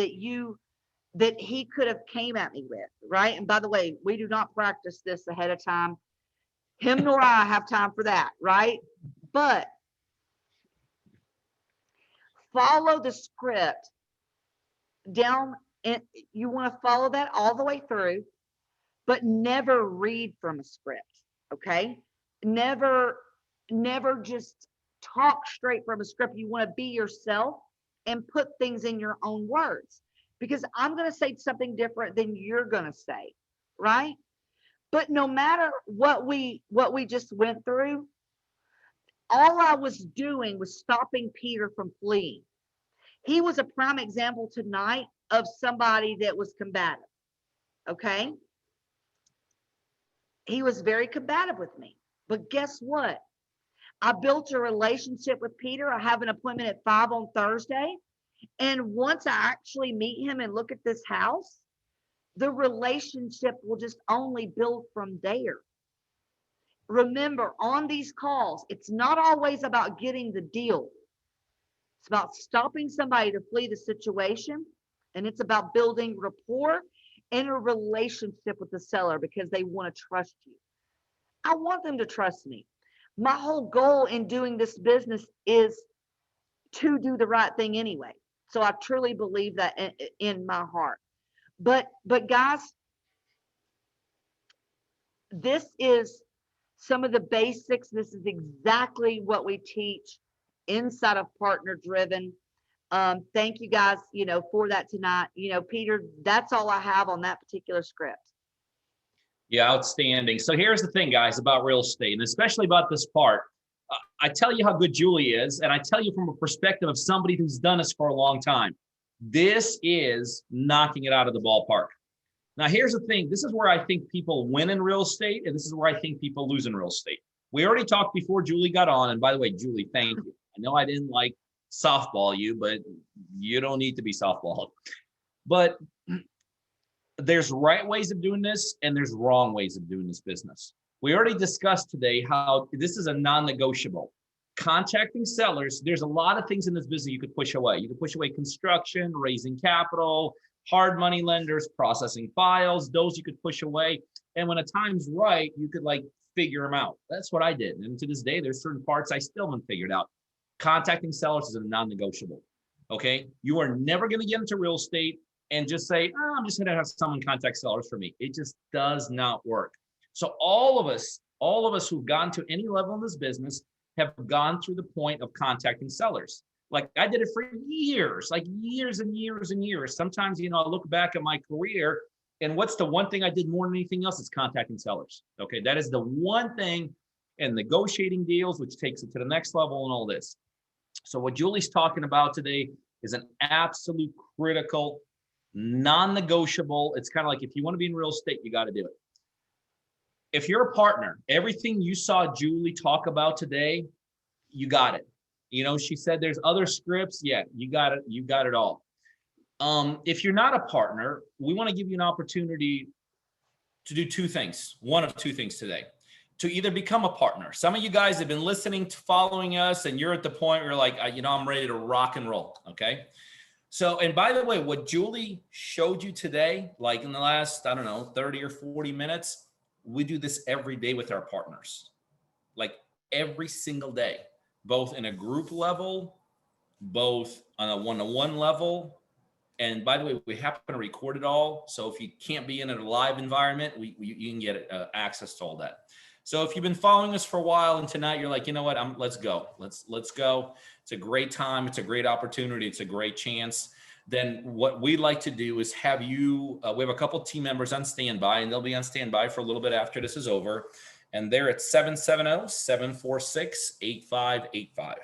he could have came at me with, right? And by the way, we do not practice this ahead of time. Him nor I have time for that, right? But follow the script down, and you want to follow that all the way through, but never read from a script, okay? Never just talk straight from a script. You want to be yourself and put things in your own words, because I'm going to say something different than you're going to say, right? But no matter what we just went through, all I was doing was stopping Peter from fleeing. He was a prime example tonight of somebody that was combative, okay? He was very combative with me. But guess what? I built a relationship with Peter. I have an appointment at 5 on Thursday. And once I actually meet him and look at this house, the relationship will just only build from there. Remember, on these calls, it's not always about getting the deal. It's about stopping somebody to flee the situation, and it's about building rapport and a relationship with the seller because they want to trust you. I want them to trust me. My whole goal in doing this business is to do the right thing anyway. So I truly believe that in my heart. But guys, this is some of the basics. This is exactly what we teach inside of Partner Driven. Thank you guys, for that tonight. Peter, that's all I have on that particular script. Yeah, outstanding. So here's the thing, guys, about real estate, and especially about this part. I tell you how good Julie is, and I tell you from a perspective of somebody who's done this for a long time. This is knocking it out of the ballpark. Now, here's the thing. This is where I think people win in real estate, and this is where I think people lose in real estate. We already talked before Julie got on, and by the way, Julie, thank you. I know I didn't like softball you, but you don't need to be softballed. But there's right ways of doing this, and there's wrong ways of doing this business. We already discussed today how this is a non-negotiable. Contacting sellers, there's a lot of things in this business you could push away. You could push away construction, raising capital, hard money lenders, processing files, those you could push away. And when the time's right, you could figure them out. That's what I did. And to this day, there's certain parts I still haven't figured out. Contacting sellers is a non-negotiable. Okay. You are never going to get into real estate and just say, oh, I'm just going to have someone contact sellers for me. It just does not work. So all of us who've gotten to any level in this business have gone through the point of contacting sellers. Like I did it for years, like years and years and years. Sometimes, I look back at my career, and what's the one thing I did more than anything else? Is contacting sellers. Okay, that is the one thing, and negotiating deals, which takes it to the next level and all this. So what Julie's talking about today is an absolute critical, non-negotiable. It's kind of like if you want to be in real estate, you got to do it. If you're a partner, everything you saw Julie talk about today, you got it. She said there's other scripts. Yeah, you got it. You got it all. If you're not a partner, we want to give you an opportunity to do two things. One of two things today. To either become a partner. Some of you guys have been listening to following us, and you're at the point where you're like, I'm ready to rock and roll. Okay. So, and by the way, what Julie showed you today, like in the last, 30 or 40 minutes, we do this every day with our partners, like every single day, both in a group level, both on a one-to-one level. And by the way, we happen to record it all. So if you can't be in a live environment, you can get access to all that. So if you've been following us for a while and tonight you're like, you know what, let's go. Let's go. It's a great time. It's a great opportunity. It's a great chance. Then what we'd like to do is have you, we have a couple of team members on standby, and they'll be on standby for a little bit after this is over. And they're at 770-746-8585.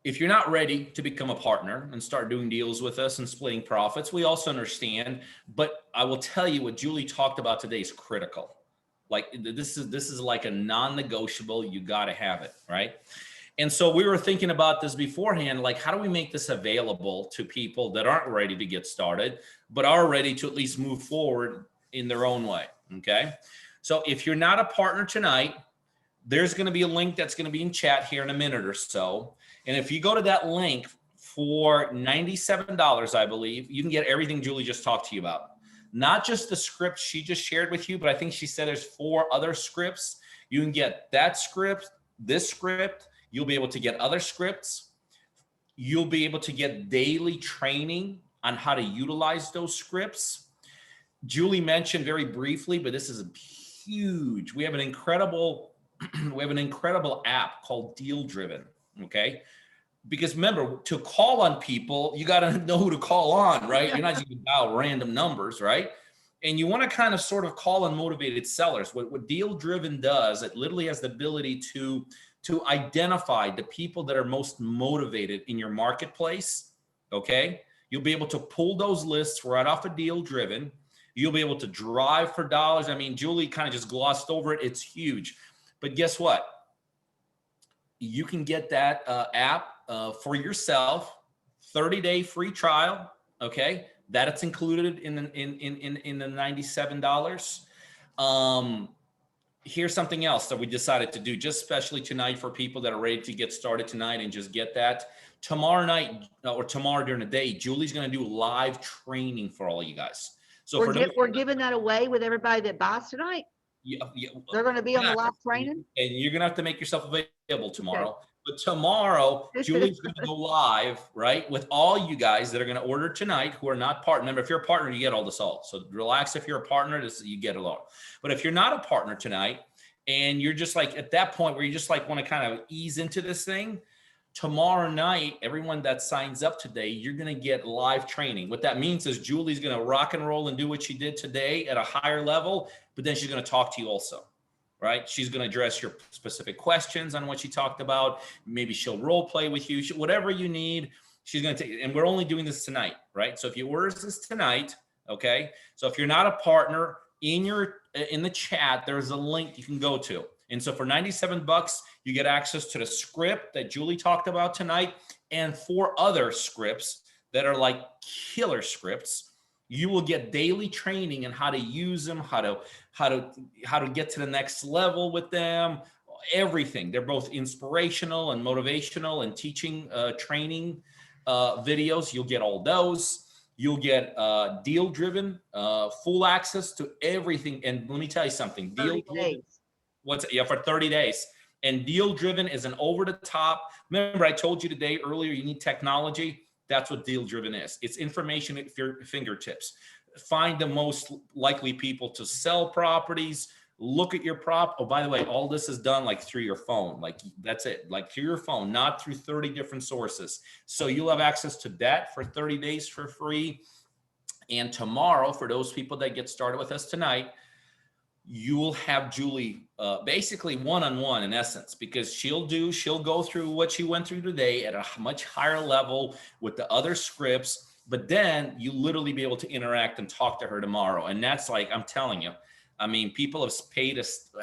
If you're not ready to become a partner and start doing deals with us and splitting profits, we also understand. But I will tell you what Julie talked about today is critical. Like this is like a non-negotiable. You got to have it, right? And so we were thinking about this beforehand, like how do we make this available to people that aren't ready to get started, but are ready to at least move forward in their own way, okay? So if you're not a partner tonight, there's going to be a link that's going to be in chat here in a minute or so. And if you go to that link for $97, I believe, you can get everything Julie just talked to you about. Not just the script she just shared with you, but I think she said there's 4 other scripts. You can get that script, this script. You'll be able to get other scripts. You'll be able to get daily training on how to utilize those scripts. Julie mentioned very briefly, but this is huge. We have an incredible app called Deal Driven, okay? Because remember, to call on people, you got to know who to call on, right? You're not just going to dial random numbers, right? And you want to kind of sort of call on motivated sellers. What Deal Driven does, it literally has the ability to identify the people that are most motivated in your marketplace, okay? You'll be able to pull those lists right off of Deal Driven. You'll be able to drive for dollars. I mean, Julie kind of just glossed over it. It's huge. But guess what? You can get that app for yourself, 30-day free trial, okay? That it's included in the $97. Here's something else that we decided to do just especially tonight for people that are ready to get started tonight and just get that. Tomorrow night or tomorrow during the day, Julie's going to do live training for all of you guys. So we're giving that away with everybody that buys tonight. Yeah, they're going to be on the live training, and you're going to have to make yourself available tomorrow. Okay. But tomorrow, Julie's going to go live, right, with all you guys that are going to order tonight who are not partner. Remember, if you're a partner, you get all this all. So relax. If you're a partner, you get it all. But if you're not a partner tonight, and you're just like at that point where you just like want to kind of ease into this thing, tomorrow night, everyone that signs up today, you're going to get live training. What that means is Julie's going to rock and roll and do what she did today at a higher level, but then she's going to talk to you also, right? She's going to address your specific questions on what she talked about. Maybe she'll role play with you, whatever you need. She's going to take, and we're only doing this tonight, right? So if you order this tonight, okay? So if you're not a partner, in the chat, there's a link you can go to. And so for $97, you get access to the script that Julie talked about tonight and 4 other scripts that are like killer scripts. You will get daily training on how to use them, how to get to the next level with them, everything. They're both inspirational and motivational and teaching training videos. You'll get all those. You'll get Deal Driven, full access to everything. And let me tell you something. Deal Driven, for 30 days. And Deal Driven is an over the top. Remember, I told you today earlier, you need technology. That's what deal driven is. It's information at your fingertips. Find the most likely people to sell properties. Look at your prop. Oh, by the way, all this is done like through your phone. Like that's it, like through your phone, not through 30 different sources. So you'll have access to that for 30 days for free. And tomorrow, for those people that get started with us tonight, you will have Julie basically one-on-one in essence, because she'll go through what she went through today at a much higher level with the other scripts, but then you literally be able to interact and talk to her tomorrow. And that's like, I'm telling you, I mean, people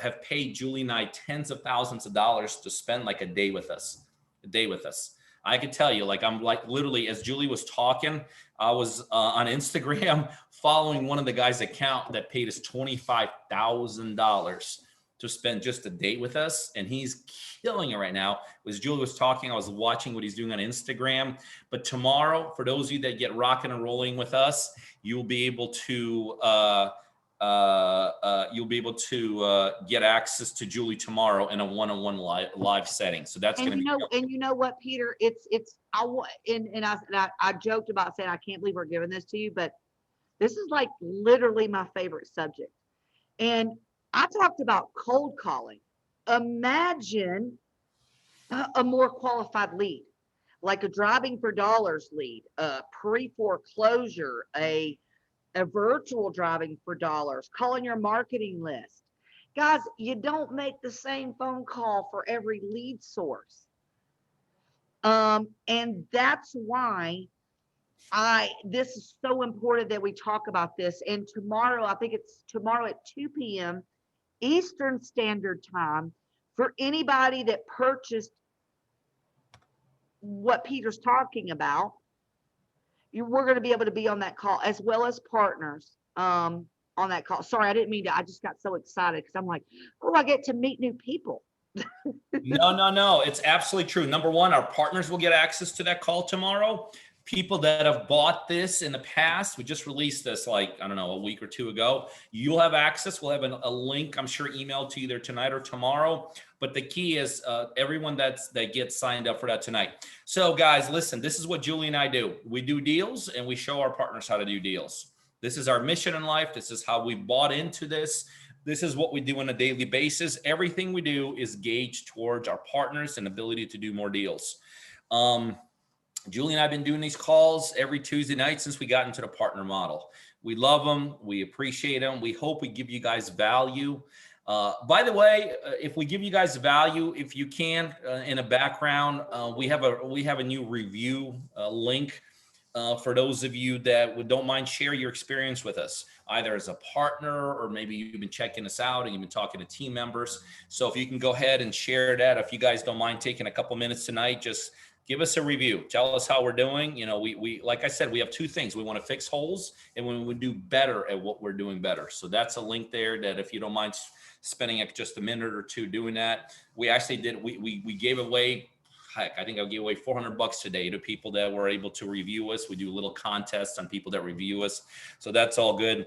have paid Julie and I tens of thousands of dollars to spend like a day with us. I could tell you, like, I'm like literally, as Julie was talking, I was on Instagram following one of the guys' account that paid us $25,000 to spend just a date with us. And he's killing it right now. As Julie was talking, I was watching what he's doing on Instagram. But tomorrow, for those of you that get rocking and rolling with us, you'll be able to get access to Julie tomorrow in a one-on-one live setting. So that's going to be. And you know what, Peter? I joked about saying I can't believe we're giving this to you, but this is like literally my favorite subject. And I talked about cold calling. Imagine a more qualified lead, like a driving for dollars lead, a pre-foreclosure, a virtual driving for dollars, calling your marketing list. Guys, you don't make the same phone call for every lead source. And that's why this is so important that we talk about this. And tomorrow, I think it's tomorrow at 2 p.m. Eastern Standard Time, for anybody that purchased what Peter's talking about, we're going to be able to be on that call, as well as partners on that call. Sorry, I didn't mean to. I just got so excited because I'm like, oh, I get to meet new people. No. It's absolutely true. Number one, our partners will get access to that call tomorrow. People that have bought this in the past, we just released this like, I don't know, a week or two ago. You'll have access. We'll have a link, I'm sure, emailed to you either tonight or tomorrow. But the key is everyone that gets signed up for that tonight. So guys, listen, this is what Julie and I do. We do deals and we show our partners how to do deals. This is our mission in life. This is how we bought into this. This is what we do on a daily basis. Everything we do is gauged towards our partners and ability to do more deals. Julie and I have been doing these calls every Tuesday night since we got into the partner model. We love them. We appreciate them. We hope we give you guys value. By the way, if we give you guys value, if you can, in a background, we have a new review link for those of you that don't mind share your experience with us, either as a partner or maybe you've been checking us out and you've been talking to team members. So if you can go ahead and share that, if you guys don't mind taking a couple minutes tonight, just give us a review. Tell us how we're doing. You know, we like I said, we have two things. We want to fix holes and we would do better at what we're doing better. So that's a link there that if you don't mind spending just a minute or two doing that. We actually did, we gave away, heck, I think I gave away $400 today to people that were able to review us. We do a little contest on people that review us. So that's all good.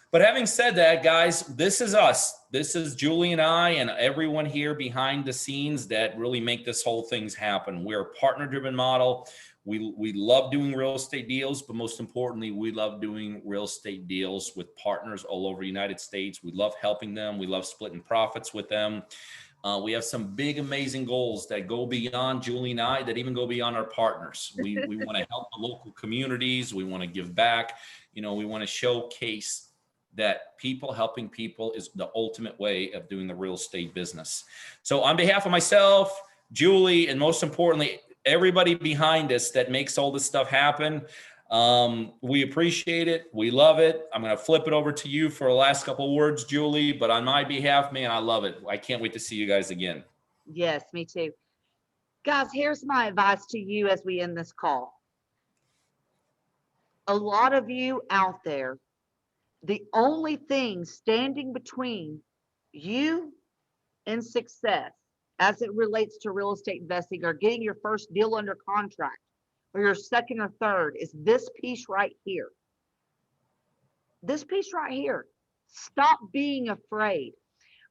But having said that, guys, this is us. This is Julie and I and everyone here behind the scenes that really make this whole thing happen. We're a partner-driven model. We love doing real estate deals, but most importantly, we love doing real estate deals with partners all over the United States. We love helping them. We love splitting profits with them. We have some big, amazing goals that go beyond Julie and I, that even go beyond our partners. We want to help the local communities. We want to give back. You know, we want to showcase that helping people is the ultimate way of doing the real estate business. So on behalf of myself, Julie, and most importantly, everybody behind us that makes all this stuff happen, we appreciate it. We love it. I'm going to flip it over to you for the last couple of words, Julie, but on my behalf, man, I love it. I can't wait to see you guys again. Yes, me too. Guys, here's my advice to you as we end this call. A lot of you out there, the only thing standing between you and success as it relates to real estate investing or getting your first deal under contract or your second or third is this piece right here. This piece right here. Stop being afraid.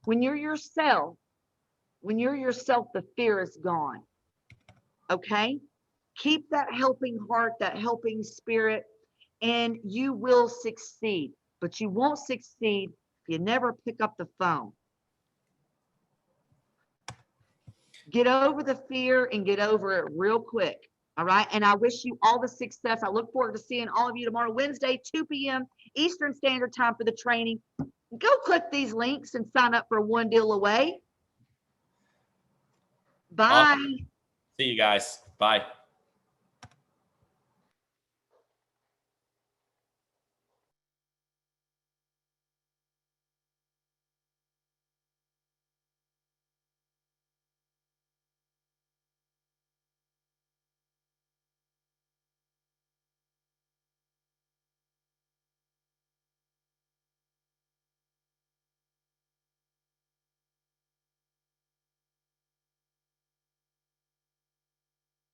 When you're yourself, the fear is gone. Okay? Keep that helping heart, that helping spirit, and you will succeed. But you won't succeed if you never pick up the phone. Get over the fear and get over it real quick. All right. And I wish you all the success. I look forward to seeing all of you tomorrow, Wednesday, 2 p.m. Eastern Standard Time for the training. Go click these links and sign up for One Deal Away. Bye. Awesome. See you guys. Bye.